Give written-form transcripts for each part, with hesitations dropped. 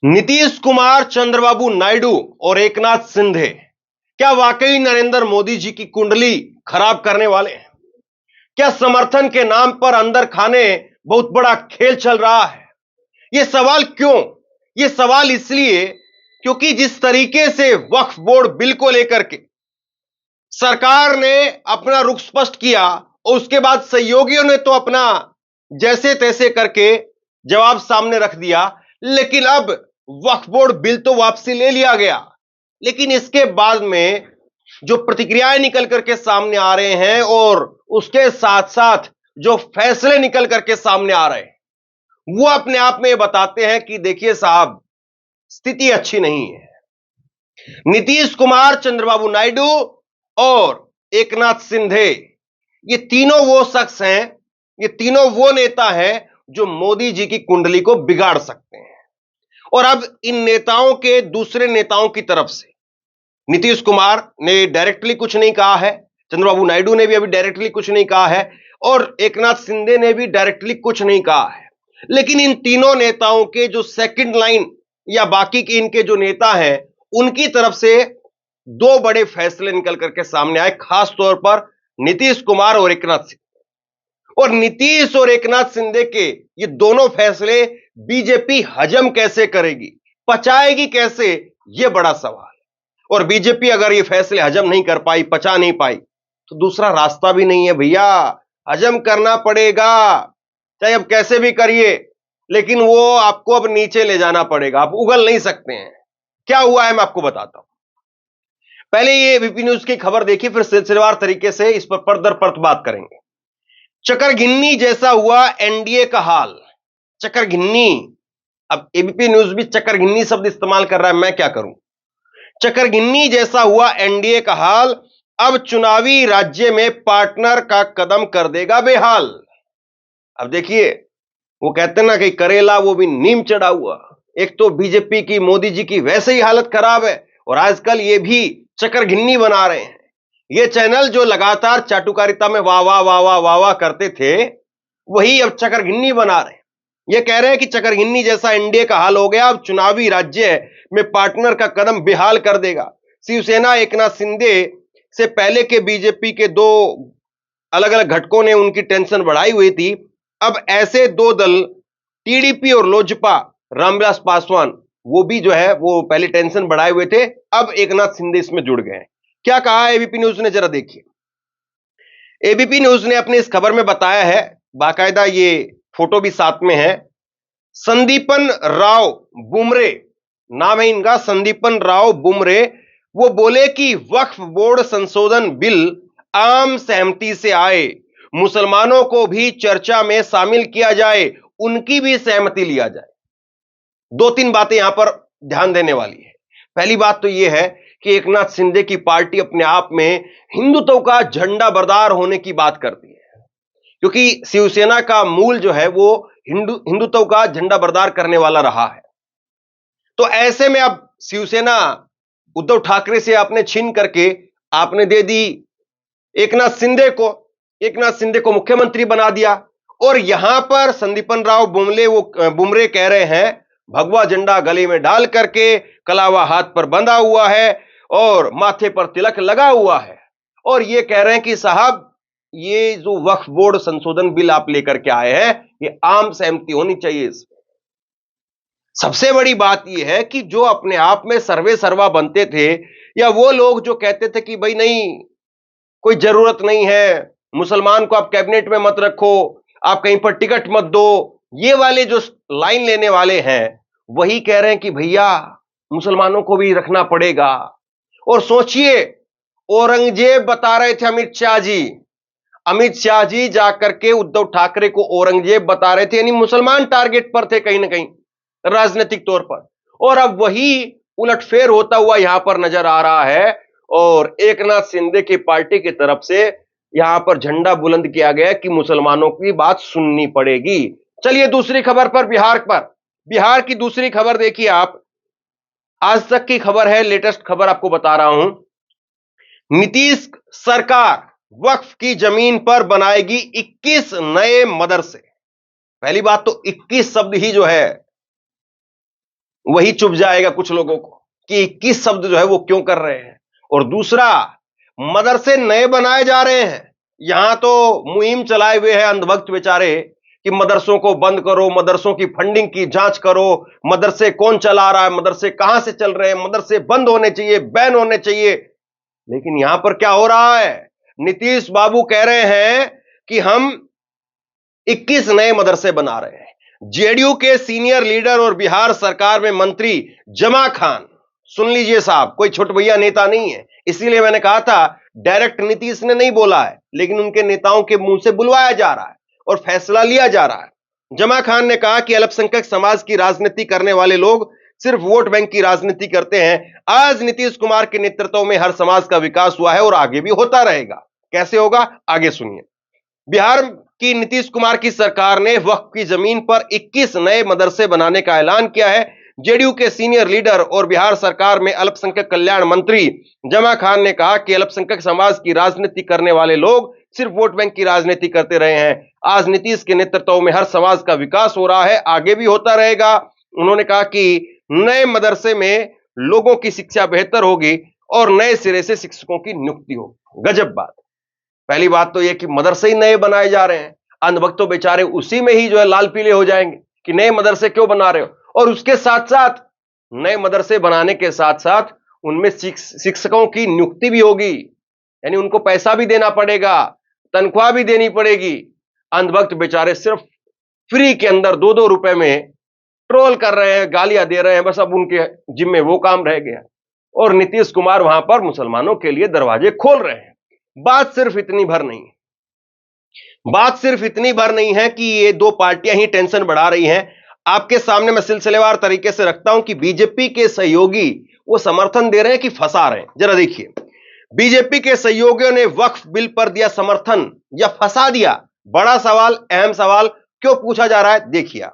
नीतीश कुमार, चंद्रबाबू नायडू और एकनाथ शिंदे क्या वाकई नरेंद्र मोदी जी की कुंडली खराब करने वाले हैं? क्या समर्थन के नाम पर अंदर खाने बहुत बड़ा खेल चल रहा है? यह सवाल क्यों? यह सवाल इसलिए क्योंकि जिस तरीके से वक्फ बोर्ड बिल को लेकर के सरकार ने अपना रुख स्पष्ट किया और उसके बाद सहयोगियों ने तो अपना जैसे तैसे करके जवाब सामने रख दिया, लेकिन अब वक्फ बोर्ड बिल तो वापसी ले लिया गया, लेकिन इसके बाद में जो प्रतिक्रियाएं निकल करके सामने आ रहे हैं और उसके साथ साथ जो फैसले निकल करके सामने आ रहे हैं, वो अपने आप में बताते हैं कि देखिए साहब, स्थिति अच्छी नहीं है। नीतीश कुमार, चंद्रबाबू नायडू और एकनाथ शिंदे, ये तीनों वो शख्स हैं, ये तीनों वो नेता हैं जो मोदी जी की कुंडली को बिगाड़ सकते हैं। और अब इन नेताओं के दूसरे नेताओं की तरफ से नीतीश कुमार ने डायरेक्टली कुछ नहीं कहा है, चंद्रबाबू नायडू ने भी अभी डायरेक्टली कुछ नहीं कहा है और एकनाथ शिंदे ने भी डायरेक्टली कुछ नहीं कहा है, लेकिन इन तीनों नेताओं के जो सेकंड लाइन या बाकी के इनके जो नेता हैं, उनकी तरफ से दो बड़े फैसले निकल करके सामने आए, खास तौर पर नीतीश कुमार और एकनाथ शिंदे। और नीतीश और एकनाथ शिंदे के ये दोनों फैसले बीजेपी हजम कैसे करेगी, पचाएगी कैसे, ये बड़ा सवाल है। और बीजेपी अगर ये फैसले हजम नहीं कर पाई, पचा नहीं पाई, तो दूसरा रास्ता भी नहीं है भैया, हजम करना पड़ेगा, चाहे अब कैसे भी करिए, लेकिन वो आपको अब नीचे ले जाना पड़ेगा, आप उगल नहीं सकते हैं। क्या हुआ है मैं आपको बताता हूं। पहले ये एबीपी न्यूज की खबर देखिए, फिर सिलसिलेवार तरीके से इस पर परत दर परत बात करेंगे। चकरघिन्नी जैसा हुआ एनडीए का हाल। चकरघिन्नी, अब एबीपी न्यूज भी चकरघिन्नी शब्द इस्तेमाल कर रहा है, मैं क्या करूं। चकरघिन्नी जैसा हुआ एनडीए का हाल, अब चुनावी राज्य में पार्टनर का कदम कर देगा बेहाल। अब देखिए, वो कहते हैं ना कि करेला वो भी नीम चढ़ा हुआ। एक तो बीजेपी की, मोदी जी की वैसे ही हालत खराब है, और आजकल ये भी चकरघिन्नी बना रहे हैं। ये चैनल जो लगातार चाटुकारिता में वाह वाह वाह वाह वाह वाह करते थे, वही अब चकरघिन्नी बना रहे हैं। ये कह रहे हैं कि चकरघिन्नी जैसा एनडीए का हाल हो गया, अब चुनावी राज्य में पार्टनर का कदम बेहाल कर देगा। शिवसेना एकनाथ शिंदे से पहले के बीजेपी के दो अलग अलग घटकों ने उनकी टेंशन बढ़ाई हुई थी। अब ऐसे दो दल, टीडीपी और लोजपा, रामविलास पासवान, वो भी जो है वो पहले टेंशन बढ़ाए हुए थे, अब एकनाथ शिंदे इसमें जुड़ गए हैं। क्या कहा एबीपी न्यूज ने, जरा देखिए। एबीपी न्यूज ने अपनी इस खबर में बताया है, बाकायदा ये फोटो भी साथ में है। संदीपन राव बुमरे नाम है इनका, संदीपन राव बुमरे। वो बोले कि वक्फ बोर्ड संशोधन बिल आम सहमति से आए, मुसलमानों को भी चर्चा में शामिल किया जाए, उनकी भी सहमति लिया जाए। दो तीन बातें यहां पर ध्यान देने वाली है। पहली बात तो यह है कि एकनाथ शिंदे की पार्टी अपने आप में हिंदुत्व का झंडा बरदार होने की बात करती है, क्योंकि शिवसेना का मूल जो है वो हिंदुत्व का झंडा बरदार करने वाला रहा है। तो ऐसे में अब शिवसेना उद्धव ठाकरे से आपने छीन करके आपने दे दी एकनाथ शिंदे को मुख्यमंत्री बना दिया। और यहां पर संदीपन राव बुमरे कह रहे हैं, भगवा झंडा गले में डाल करके, कलावा हाथ पर बंधा हुआ है और माथे पर तिलक लगा हुआ है, और ये कह रहे हैं कि साहब, ये जो वक्फ बोर्ड संशोधन बिल आप लेकर के आए हैं, ये आम सहमति होनी चाहिए इसमें। सबसे बड़ी बात यह है कि जो अपने आप में सर्वे सर्वा बनते थे, या वो लोग जो कहते थे कि भाई नहीं, कोई जरूरत नहीं है, मुसलमान को आप कैबिनेट में मत रखो, आप कहीं पर टिकट मत दो, ये वाले जो लाइन लेने वाले हैं, वही कह रहे हैं कि भैया मुसलमानों को भी रखना पड़ेगा। और सोचिए, औरंगजेब बता रहे थे अमित शाह जी जाकर के उद्धव ठाकरे को औरंगजेब बता रहे थे, यानी मुसलमान टारगेट पर थे कहीं ना कहीं राजनीतिक तौर पर। और अब वही उलटफेर होता हुआ यहां पर नजर आ रहा है, और एकनाथ शिंदे की पार्टी की तरफ से यहां पर झंडा बुलंद किया गया कि मुसलमानों की बात सुननी पड़ेगी। चलिए दूसरी खबर पर, बिहार की दूसरी खबर देखिए आप। आज तक की खबर है, लेटेस्ट खबर आपको बता रहा हूं। नीतीश सरकार वक्फ की जमीन पर बनाएगी 21 नए मदरसे। पहली बात तो 21 शब्द ही जो है वही चुभ जाएगा कुछ लोगों को कि 21 शब्द जो है वो क्यों कर रहे हैं। और दूसरा, मदरसे नए बनाए जा रहे हैं। यहां तो मुहिम चलाए हुए हैं अंधभक्त बेचारे कि मदरसों को बंद करो, मदरसों की फंडिंग की जांच करो, मदरसे कौन चला रहा है, मदरसे कहां से चल रहे हैं, मदरसे बंद होने चाहिए, बैन होने चाहिए। लेकिन यहां पर क्या हो रहा है? नीतीश बाबू कह रहे हैं कि हम 21 नए मदरसे बना रहे हैं। जेडीयू के सीनियर लीडर और बिहार सरकार में मंत्री जमा खान, सुन लीजिए साहब, कोई छोटभैया नेता नहीं है, इसीलिए मैंने कहा था डायरेक्ट नीतीश ने नहीं बोला है, लेकिन उनके नेताओं के मुंह से बुलवाया जा रहा है और फैसला लिया जा रहा है। जमा खान ने कहा कि अल्पसंख्यक समाज की राजनीति करने वाले लोग सिर्फ वोट बैंक की राजनीति करते हैं। आज नीतीश कुमार के नेतृत्व में हर समाज का विकास हुआ है और आगे भी होता रहेगा। कैसे होगा, आगे सुनिए। बिहार की नीतीश कुमार की सरकार ने वक्फ की जमीन पर 21 नए मदरसे बनाने का ऐलान किया है। जेडीयू के सीनियर लीडर और बिहार सरकार में अल्पसंख्यक कल्याण मंत्री जमा खान ने कहा कि अल्पसंख्यक समाज की राजनीति करने वाले लोग सिर्फ वोट बैंक की राजनीति करते रहे हैं। आज नीतीश के नेतृत्व में हर समाज का विकास हो रहा है, आगे भी होता रहेगा। उन्होंने कहा कि नए मदरसे में लोगों की शिक्षा बेहतर होगी और नए सिरे से शिक्षकों की नियुक्ति होगी। गजब बात। पहली बात तो यह कि मदरसे ही नए बनाए जा रहे हैं, अंधभक्त तो बेचारे उसी में ही जो है लाल पीले हो जाएंगे कि नए मदरसे क्यों बना रहे हो। और उसके साथ साथ नए मदरसे बनाने के साथ साथ उनमें शिक्षकों की नियुक्ति भी होगी, यानी उनको पैसा भी देना पड़ेगा, तनख्वाह भी देनी पड़ेगी। अंधभक्त बेचारे सिर्फ फ्री के अंदर 2-2 रुपए में ट्रोल कर रहे हैं, गालियां दे रहे हैं, बस अब उनके जिम्मे वो काम रह गया और नीतीश कुमार वहां पर मुसलमानों के लिए दरवाजे खोल रहे हैं। बात सिर्फ इतनी भर नहीं है, बात सिर्फ इतनी भर नहीं है कि ये दो पार्टियां ही टेंशन बढ़ा रही हैं। आपके सामने मैं सिलसिलेवार तरीके से रखता हूं कि बीजेपी के सहयोगी वो समर्थन दे रहे हैं कि फंसा रहे हैं। जरा देखिए, बीजेपी के सहयोगियों ने वक्फ बिल पर दिया समर्थन या फंसा दिया? बड़ा सवाल, अहम सवाल क्यों पूछा जा रहा है, देखिए।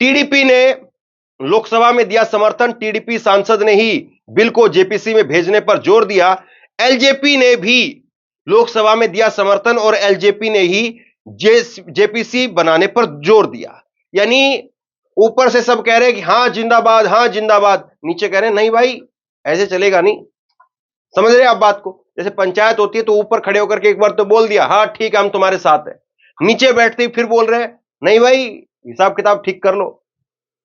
टीडीपी ने लोकसभा में दिया समर्थन, टीडीपी सांसद ने ही बिल को जेपीसी में भेजने पर जोर दिया। एलजेपी ने भी लोकसभा में दिया समर्थन और एलजेपी ने ही जेपीसी बनाने पर जोर दिया। यानी ऊपर से सब कह रहे हैं कि हां जिंदाबाद, हां जिंदाबाद, नीचे कह रहे हैं नहीं भाई ऐसे चलेगा नहीं। समझ रहे आप बात को? जैसे पंचायत होती है तो ऊपर खड़े होकर के एक बार तो बोल दिया हां ठीक है हम तुम्हारे साथ हैं, नीचे बैठते ही फिर बोल रहे हैं नहीं भाई हिसाब किताब ठीक कर लो,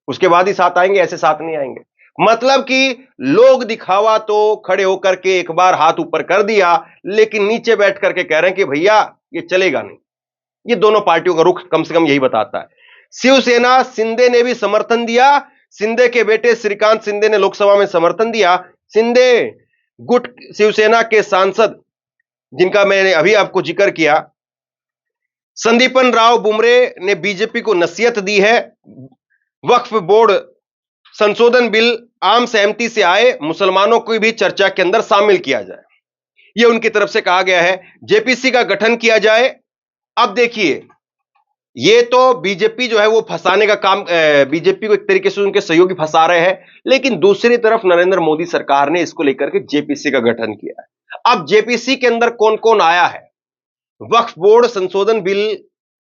उसके बाद ही साथ आएंगे, ऐसे साथ नहीं आएंगे। मतलब कि लोग दिखावा तो खड़े होकर के एक बार हाथ ऊपर कर दिया, लेकिन नीचे बैठ करके कह रहे हैं कि भैया ये चलेगा नहीं। ये दोनों पार्टियों का रुख कम से कम यही बताता है। शिवसेना शिंदे ने भी समर्थन दिया, शिंदे के बेटे श्रीकांत शिंदे ने लोकसभा में समर्थन दिया। शिंदे गुट शिवसेना के सांसद जिनका मैंने अभी आपको जिक्र किया, संदीपन राव बुमरे ने बीजेपी को नसीहत दी है, वक्फ बोर्ड संशोधन बिल आम सहमति से आए, मुसलमानों को भी चर्चा के अंदर शामिल किया जाए, यह उनकी तरफ से कहा गया है। जेपीसी का गठन किया जाए। अब देखिए ये तो बीजेपी जो है वो फंसाने का काम, बीजेपी को एक तरीके से उनके सहयोगी फंसा रहे हैं, लेकिन दूसरी तरफ नरेंद्र मोदी सरकार ने इसको लेकर के जेपीसी का गठन किया है। अब जेपीसी के अंदर कौन कौन आया है? वक्फ बोर्ड संशोधन बिल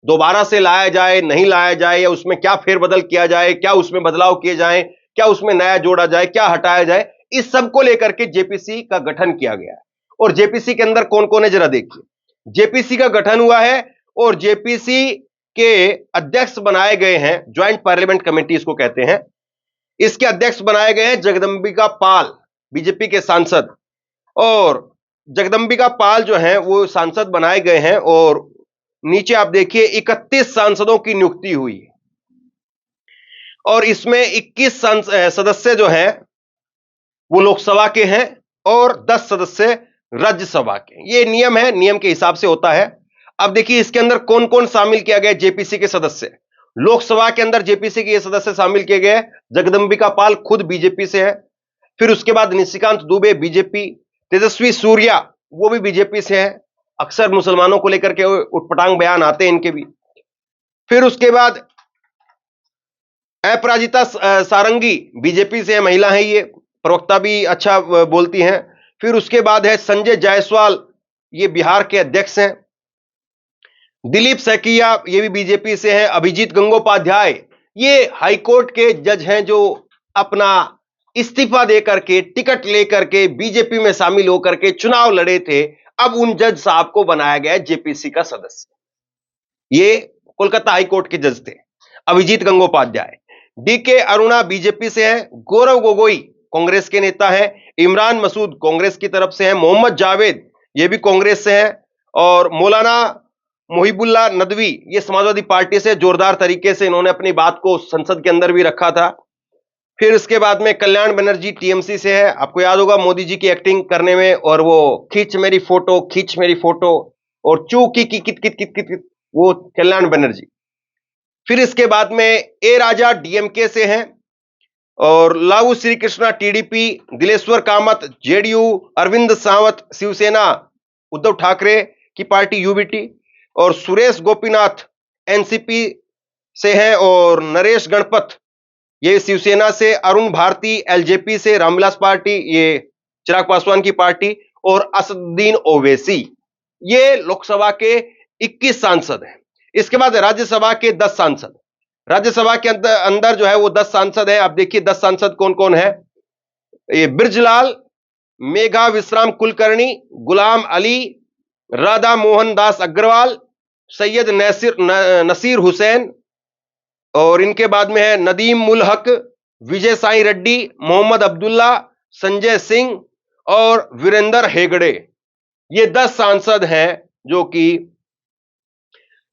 दोबारा से लाया जाए, नहीं लाया जाए, या उसमें क्या फेरबदल किया जाए, क्या उसमें बदलाव किए जाए, क्या उसमें नया जोड़ा जाए, क्या हटाया जाए, इस सब को लेकर के जेपीसी का गठन किया गया है। और जेपीसी के अंदर कौन कौन है जरा देखिए। जेपीसी का गठन हुआ है और जेपीसी के अध्यक्ष बनाए गए हैं, ज्वाइंट पार्लियामेंट कमेटी इसको कहते हैं, इसके अध्यक्ष बनाए गए हैं जगदंबिका पाल, बीजेपी के सांसद। और जगदंबिका पाल जो हैं वो सांसद बनाए गए हैं और नीचे आप देखिए 31 सांसदों की नियुक्ति हुई और इसमें 21 सदस्य जो हैं वो लोकसभा के हैं और 10 सदस्य राज्यसभा के। ये नियम है, नियम के हिसाब से होता है। अब देखिए इसके अंदर कौन कौन शामिल किया गया जेपीसी के सदस्य। लोकसभा के अंदर जेपीसी के ये सदस्य शामिल किए गए। जगदंबिका पाल खुद बीजेपी से है, फिर उसके बाद निशिकांत दुबे बीजेपी, तेजस्वी सूर्या वो भी बीजेपी से है, अक्सर मुसलमानों को लेकर के उटपटांग बयान आते हैं इनके भी। फिर उसके बाद अपराजिता सारंगी बीजेपी से है, महिला है, ये प्रवक्ता भी अच्छा बोलती हैं। फिर उसके बाद है संजय जायसवाल, ये बिहार के अध्यक्ष हैं। दिलीप सैकिया ये भी बीजेपी से हैं। अभिजीत गंगोपाध्याय ये हाईकोर्ट के जज हैं जो अपना इस्तीफा देकर के टिकट लेकर के बीजेपी में शामिल होकर के चुनाव लड़े थे, अब उन जज साहब को बनाया गया जेपीसी का सदस्य। ये कोलकाता हाईकोर्ट के जज थे अभिजीत गंगोपाध्याय। डीके अरुणा बीजेपी से है, गौरव गोगोई कांग्रेस के नेता है, इमरान मसूद कांग्रेस की तरफ से है, मोहम्मद जावेद ये भी कांग्रेस से है, और मौलाना मोहिबुल्लाह नदवी ये समाजवादी पार्टी से जोरदार तरीके से इन्होंने अपनी बात को संसद के अंदर भी रखा था। फिर इसके बाद में कल्याण बनर्जी टीएमसी से है, आपको याद होगा मोदी जी की एक्टिंग करने में, और वो खींच मेरी फोटो और चू की कित कित कित कित, वो कल्याण बनर्जी। फिर इसके बाद में ए राजा डीएमके से हैं, और लावू श्री कृष्णा टीडीपी, दिलेश्वर कामत जेडीयू, अरविंद सावंत शिवसेना उद्धव ठाकरे की पार्टी यूबीटी, और सुरेश गोपीनाथ एनसीपी से हैं, और नरेश गणपत ये शिवसेना से, अरुण भारती एलजेपी से, रामविलास पार्टी ये चिराग पासवान की पार्टी, और असदुद्दीन ओवैसी ये लोकसभा के 21 सांसद हैं। इसके बाद राज्यसभा के 10 सांसद, राज्यसभा के अंदर जो है वो 10 सांसद हैं। आप देखिए 10 सांसद कौन कौन है। ये बृजलाल, मेघा विश्राम कुलकर्णी, गुलाम अली, राधा मोहन दास अग्रवाल, सैयद नसीर हुसैन, और इनके बाद में है नदीम उल हक, विजय साई रेड्डी, मोहम्मद अब्दुल्ला, संजय सिंह और वीरेंद्र हेगड़े। ये 10 सांसद हैं जो कि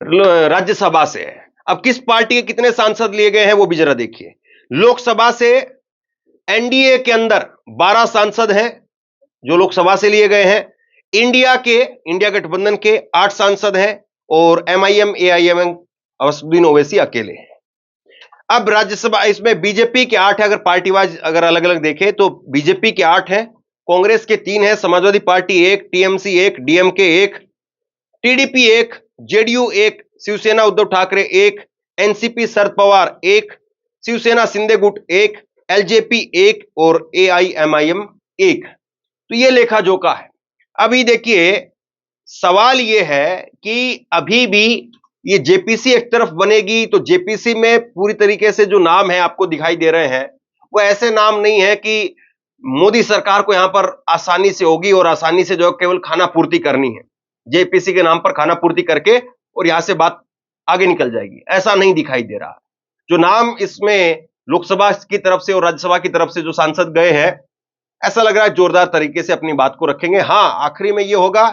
राज्यसभा से है। अब किस पार्टी के कितने सांसद लिए गए हैं वो भी जरा देखिए। लोकसभा से एनडीए के अंदर 12 सांसद हैं जो लोकसभा से लिए गए हैं। इंडिया गठबंधन के 8 सांसद हैं, और एमआईएम एआईएम असदुद्दीन ओवैसी अकेले हैं। अब राज्यसभा इसमें बीजेपी के 8 है, अगर पार्टी वाइज अगर अलग अलग देखें तो बीजेपी के 8 हैं, कांग्रेस के 3 हैं, Samajwadi Party 1, TMC 1, DMK 1, TDP 1, JDU 1, Shiv Sena Uddhav Thackeray 1, NCP Sharad Pawar 1, Shiv Sena Shinde गुट 1, एलजेपी 1 और एआईएमआईएम 1। तो ये लेखा जोखा है। अभी देखिए सवाल ये है कि अभी भी ये जेपीसी एक तरफ बनेगी तो जेपीसी में पूरी तरीके से जो नाम है आपको दिखाई दे रहे हैं वो ऐसे नाम नहीं है कि मोदी सरकार को यहां पर आसानी से होगी और आसानी से जो केवल खाना पूर्ति करनी है, जेपीसी के नाम पर खाना पूर्ति करके और यहां से बात आगे निकल जाएगी, ऐसा नहीं दिखाई दे रहा। जो नाम इसमें लोकसभा की तरफ से और राज्यसभा की तरफ से जो सांसद गए हैं, ऐसा लग रहा है जोरदार तरीके से अपनी बात को रखेंगे। हां, आखिरी में यह होगा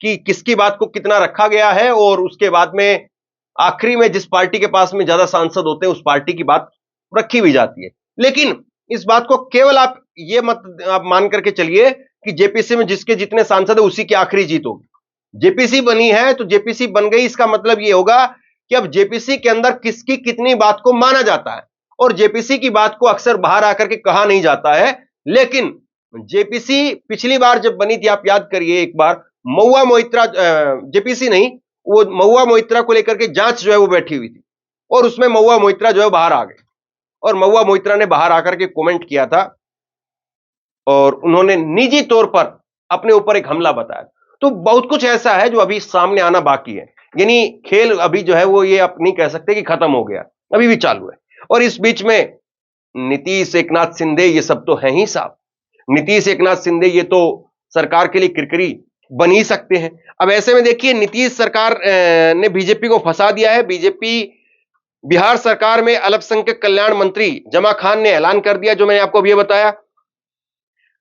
कि किसकी बात को कितना रखा गया है, और उसके बाद में आखिरी में जिस पार्टी के पास में ज्यादा सांसद होते हैं उस पार्टी की बात रखी भी जाती है। लेकिन इस बात को केवल आप ये मत आप मान करके चलिए कि जेपीसी में जिसके जितने सांसद है उसी की आखिरी जीत होगी। जेपीसी बनी है तो जेपीसी बन गई, इसका मतलब ये होगा कि अब जेपीसी के अंदर किसकी कितनी बात को माना जाता है, और जेपीसी की बात को अक्सर बाहर आकर के कहा नहीं जाता है। लेकिन जेपीसी पिछली बार जब बनी थी, आप याद करिए एक बार महुआ मोइत्रा, जेपीसी नहीं, वो महुआ मोइत्रा को लेकर के जांच जो है वो बैठी हुई थी, और उसमें महुआ मोइत्रा जो है बाहर आ गए, और महुआ मोइत्रा ने बाहर आकर के कमेंट किया था और उन्होंने निजी तौर पर अपने ऊपर एक हमला बताया। तो बहुत कुछ ऐसा है जो अभी सामने आना बाकी है, यानी खेल अभी जो है वो ये आप नहीं कह सकते कि खत्म हो गया, अभी भी चालू है। और इस बीच में नीतीश, एकनाथ शिंदे ये सब तो हैं ही साहब। नीतीश, एकनाथ शिंदे ये तो सरकार के लिए किरकिरी बन ही सकते हैं। अब ऐसे में देखिए नीतीश सरकार ने बीजेपी को फंसा दिया है। बीजेपी बिहार सरकार में अल्पसंख्यक कल्याण मंत्री जमा खान ने ऐलान कर दिया, जो मैंने आपको अभी बताया,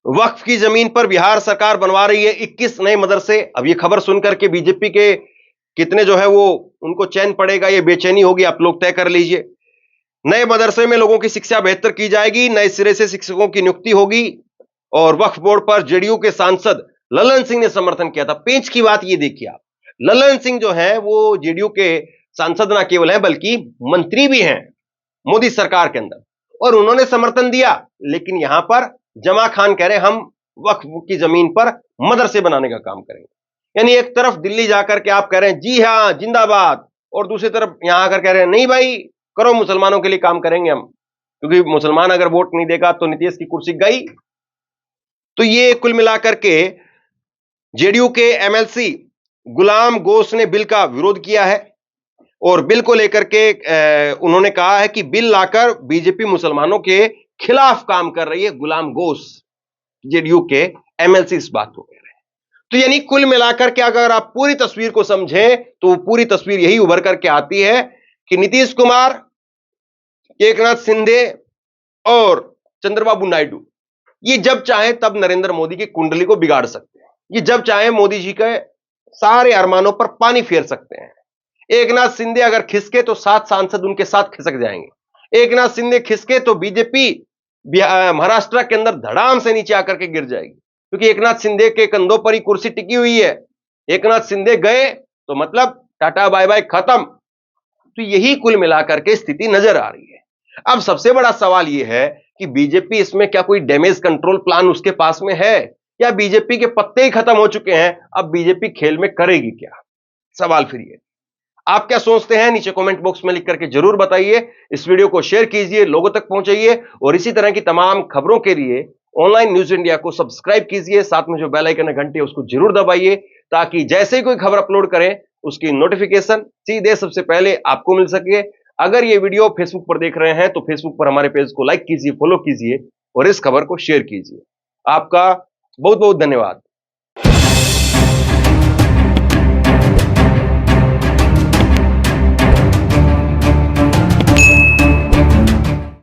वक्फ की जमीन पर बिहार सरकार बनवा रही है 21 नए मदरसे। अब ये खबर सुनकर के बीजेपी के कितने जो है वो उनको चैन पड़ेगा, ये बेचैनी होगी, आप लोग तय कर लीजिए। नए मदरसे में लोगों की शिक्षा बेहतर की जाएगी, नए सिरे से शिक्षकों की नियुक्ति होगी, और वक्फ बोर्ड पर जेडीयू के सांसद ललन सिंह ने समर्थन किया था। पेंच की बात ये देखिए आप, ललन सिंह जो है वो जेडीयू के सांसद ना केवल हैं बल्कि मंत्री भी हैं मोदी सरकार के अंदर, और उन्होंने समर्थन दिया। लेकिन यहां पर जमा खान कह रहे हैं हम वक्फ की जमीन पर मदरसे बनाने का काम करेंगे। यानी एक तरफ दिल्ली जाकर के आप कह रहे हैं जी हां जिंदाबाद, और दूसरी तरफ यहां आकर कह रहे हैं नहीं भाई करो, मुसलमानों के लिए काम करेंगे हम, क्योंकि मुसलमान अगर वोट नहीं देगा तो नीतीश की कुर्सी गई। तो ये कुल मिलाकर के जेडीयू के एमएलसी गुलाम गोश ने बिल का विरोध किया है, और बिल को लेकर के उन्होंने कहा है कि बिल लाकर बीजेपी मुसलमानों के खिलाफ काम कर रही है गुलाम घोष, जेडीयू के एमएलसी इस बात को कह रहे हैं। तो यानी कुल मिलाकर के अगर आप पूरी तस्वीर को समझें तो पूरी तस्वीर यही उभर करके आती है कि नीतीश कुमार, एकनाथ शिंदे और चंद्रबाबू नायडू ये जब चाहे तब नरेंद्र मोदी की कुंडली को बिगाड़ सकते हैं। ये जब चाहे मोदी जी के सारे अरमानों पर पानी फेर सकते हैं। एकनाथ शिंदे अगर खिसके तो 7 सांसद उनके साथ खिसक जाएंगे। एकनाथ शिंदे खिसके तो बीजेपी महाराष्ट्र के अंदर धड़ाम से नीचे आकर के गिर जाएगी, क्योंकि एकनाथ शिंदे के कंधों पर ही कुर्सी टिकी हुई है। एकनाथ शिंदे गए तो मतलब टाटा बाय बाय खत्म। तो यही कुल मिलाकर के स्थिति नजर आ रही है। अब सबसे बड़ा सवाल यह है कि बीजेपी इसमें क्या कोई डैमेज कंट्रोल प्लान उसके पास में है, या बीजेपी के पत्ते ही खत्म हो चुके हैं, अब बीजेपी खेल में करेगी क्या? सवाल फिर ये, आप क्या सोचते हैं? नीचे कमेंट बॉक्स में लिख करके जरूर बताइए। इस वीडियो को शेयर कीजिए, लोगों तक पहुंचाइए और इसी तरह की तमाम खबरों के लिए ऑनलाइन न्यूज इंडिया को सब्सक्राइब कीजिए। साथ में जो बेल आइकन है घंटी उसको जरूर दबाइए, ताकि जैसे ही कोई खबर अपलोड करें उसकी नोटिफिकेशन सीधे सबसे पहले आपको मिल सके। अगर ये वीडियो फेसबुक पर देख रहे हैं तो फेसबुक पर हमारे पेज को लाइक कीजिए, फॉलो कीजिए और इस खबर को शेयर कीजिए। आपका बहुत बहुत धन्यवाद।